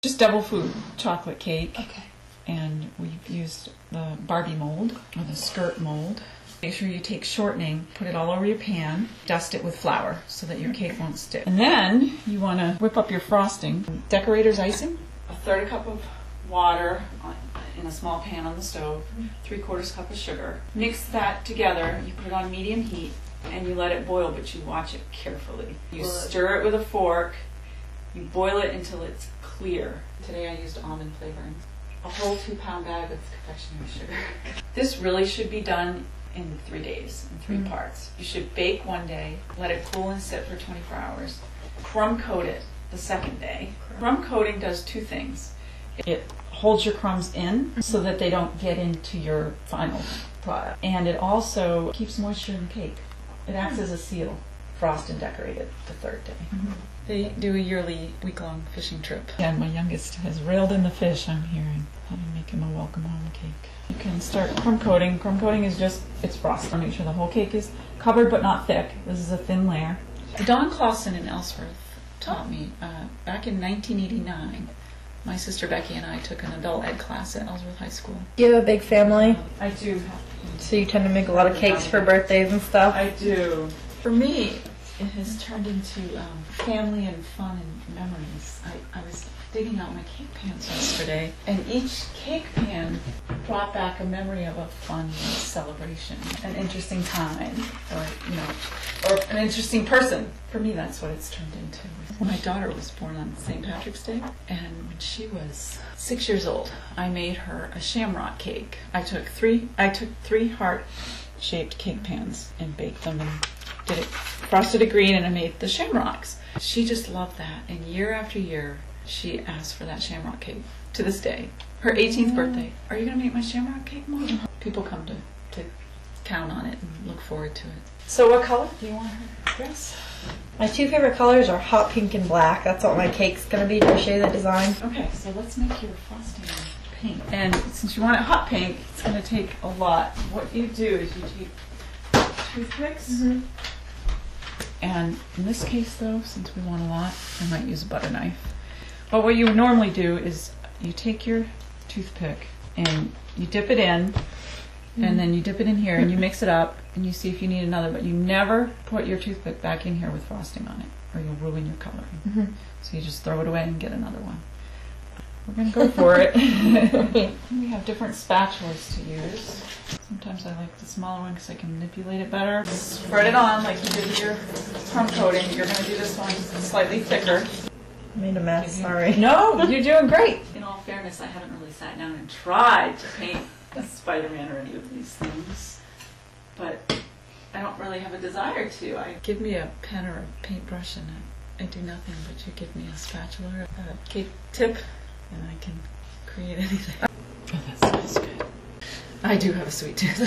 Just double food chocolate cake. Okay. And we've used the Barbie mold or the skirt mold. Make sure you take shortening, put it all over your pan, dust it with flour so that your cake won't stick. And then you want to whip up your frosting. Decorator's icing, a third cup of water in a small pan on the stove, 3/4 cup of sugar. Mix that together, you put it on medium heat, and you let it boil, but you watch it carefully. You stir it with a fork, you boil it until it's clear. Today I used almond flavoring. A whole 2-pound bag of confectionery sugar. This really should be done in 3 days, in 3 parts. You should bake one day, let it cool and sit for 24 hours. Crumb coat it the second day. Crumb coating does 2 things. It holds your crumbs in so that they don't get into your final product. And it also keeps moisture in the cake. It acts as a seal. Frost and decorate it the 3rd day. They do a yearly week-long fishing trip. And my youngest has railed in the fish, I'm hearing. How to make him a welcome home cake. You can start crumb coating. Crumb coating is just, it's frosting. Make sure the whole cake is covered but not thick. This is a thin layer. Don Clausen in Ellsworth taught me back in 1989. My sister Becky and I took an adult ed class at Ellsworth High School. Do you have a big family? I do. So you tend to make a lot of cakes for birthdays and stuff? I do. For me, it has turned into family and fun and memories. I was digging out my cake pans yesterday, and each cake pan brought back a memory of a fun celebration, an interesting time, or an interesting person. For me, that's what it's turned into. My daughter was born on St. Patrick's Day, and when she was 6 years old, I made her a shamrock cake. I took three heart-shaped cake pans and baked them and did it, frosted it green, and I made the shamrocks. She just loved that, and year after year, she asked for that shamrock cake to this day. Her 18th birthday. Are you going to make my shamrock cake, Mom? People come to count on it and look forward to it. So what color do you want her dress? My 2 favorite colors are hot pink and black. That's what my cake's going to be to show you the design. Okay, so let's make your frosting pink. And since you want it hot pink, it's going to take a lot. What you do is you take toothpicks. And in this case, though, since we want a lot, I might use a butter knife. But what you would normally do is you take your toothpick and you dip it in, and then you dip it in here, and you mix it up, and you see if you need another. But you never put your toothpick back in here with frosting on it, or you'll ruin your coloring. So you just throw it away and get another one. We're going to go for it. We have different spatulas to use. Sometimes I like the smaller one because I can manipulate it better. Spread it on like you did with your crumb coating. You're going to do this one slightly thicker. I made a mess, sorry. No, you're doing great. In all fairness, I haven't really sat down and tried to paint a Spider-Man or any of these things. But I don't really have a desire to. Give me a pen or a paintbrush and I do nothing, but you give me a spatula or a cake tip and I can create anything. Oh, that smells good. I do have a sweet tooth.